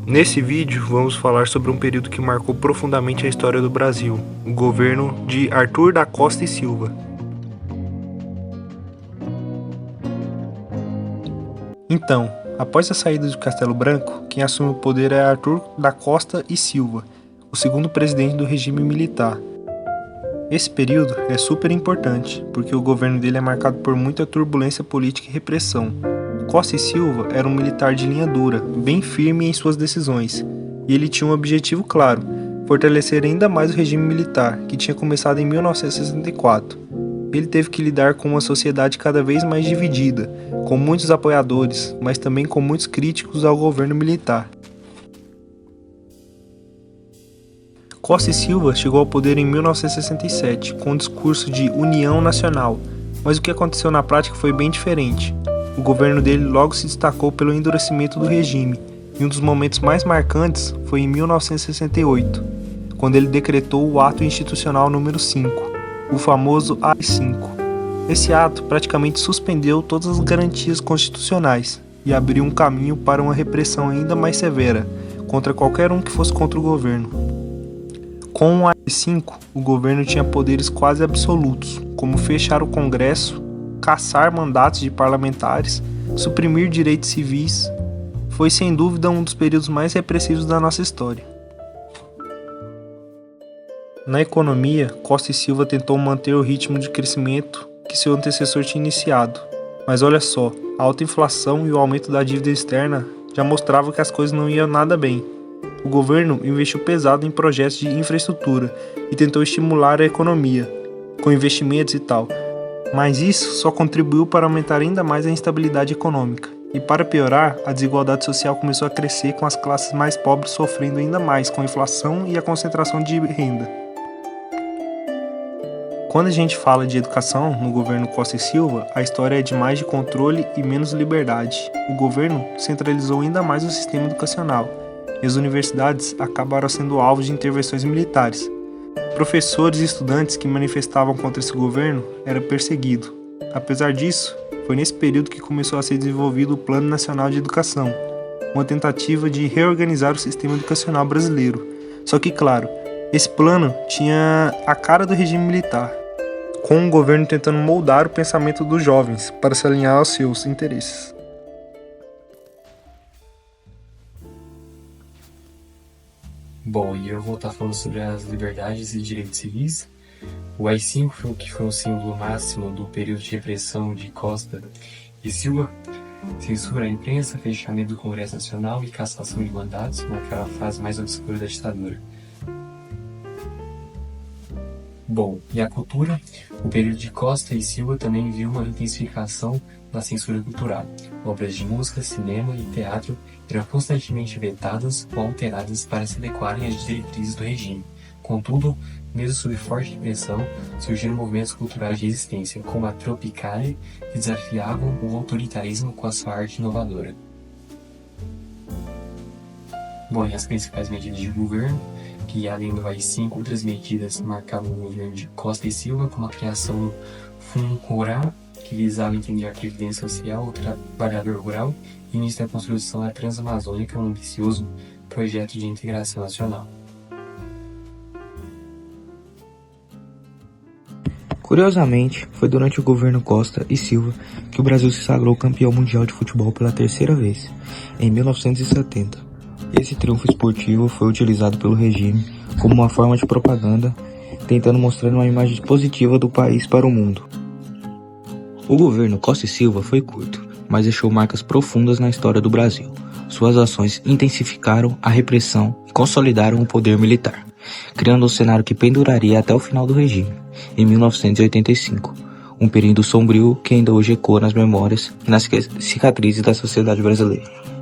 Nesse vídeo vamos falar sobre um período que marcou profundamente a história do Brasil, o governo de Arthur da Costa e Silva. Então, após a saída do Castelo Branco, quem assume o poder é Arthur da Costa e Silva, o segundo presidente do regime militar. Esse período é super importante, porque o governo dele é marcado por muita turbulência política e repressão. Costa e Silva era um militar de linha dura, bem firme em suas decisões, e ele tinha um objetivo claro: fortalecer ainda mais o regime militar, que tinha começado em 1964. Ele teve que lidar com uma sociedade cada vez mais dividida, com muitos apoiadores, mas também com muitos críticos ao governo militar. Costa e Silva chegou ao poder em 1967, com um discurso de união nacional, mas o que aconteceu na prática foi bem diferente. O governo dele logo se destacou pelo endurecimento do regime, e um dos momentos mais marcantes foi em 1968, quando ele decretou o Ato Institucional número 5, o famoso AI-5. Esse ato praticamente suspendeu todas as garantias constitucionais e abriu um caminho para uma repressão ainda mais severa contra qualquer um que fosse contra o governo. Com o AI-5, o governo tinha poderes quase absolutos, como fechar o Congresso, caçar mandatos de parlamentares, suprimir direitos civis. Foi sem dúvida um dos períodos mais repressivos da nossa história. Na economia, Costa e Silva tentou manter o ritmo de crescimento que seu antecessor tinha iniciado. Mas olha só, a alta inflação e o aumento da dívida externa já mostravam que as coisas não iam nada bem. O governo investiu pesado em projetos de infraestrutura e tentou estimular a economia, com investimentos e tal. Mas isso só contribuiu para aumentar ainda mais a instabilidade econômica. E para piorar, a desigualdade social começou a crescer, com as classes mais pobres sofrendo ainda mais com a inflação e a concentração de renda. Quando a gente fala de educação no governo Costa e Silva, a história é de mais de controle e menos liberdade. O governo centralizou ainda mais o sistema educacional, e as universidades acabaram sendo alvo de intervenções militares. Professores e estudantes que manifestavam contra esse governo eram perseguidos. Apesar disso, foi nesse período que começou a ser desenvolvido o Plano Nacional de Educação, uma tentativa de reorganizar o sistema educacional brasileiro. Só que, claro, esse plano tinha a cara do regime militar, com o governo tentando moldar o pensamento dos jovens para se alinhar aos seus interesses. Bom, e eu vou estar falando sobre as liberdades e direitos civis. O AI-5 foi o que foi o símbolo máximo do período de repressão de Costa e Silva. Censura à imprensa, fechamento do Congresso Nacional e cassação de mandatos marcaram a fase mais obscura da ditadura. Bom, e a cultura? O período de Costa e Silva também viu uma intensificação da censura cultural. Obras de música, cinema e teatro eram constantemente vetadas ou alteradas para se adequarem às diretrizes do regime. Contudo, mesmo sob forte pressão, surgiram movimentos culturais de resistência, como a Tropicália, que desafiavam o autoritarismo com a sua arte inovadora. Bom, e as principais medidas de governo, que além do AI-5, outras medidas marcavam o governo de Costa e Silva, como a criação do Fundo Rural, que visava entender a previdência social do trabalhador rural, e início da construção da Transamazônica, um ambicioso projeto de integração nacional. Curiosamente, foi durante o governo Costa e Silva que o Brasil se sagrou campeão mundial de futebol pela terceira vez, em 1970. Esse triunfo esportivo foi utilizado pelo regime como uma forma de propaganda, tentando mostrar uma imagem positiva do país para o mundo. O governo Costa e Silva foi curto, mas deixou marcas profundas na história do Brasil. Suas ações intensificaram a repressão e consolidaram o poder militar, criando um cenário que penduraria até o final do regime, em 1985, um período sombrio que ainda hoje ecoa nas memórias e nas cicatrizes da sociedade brasileira.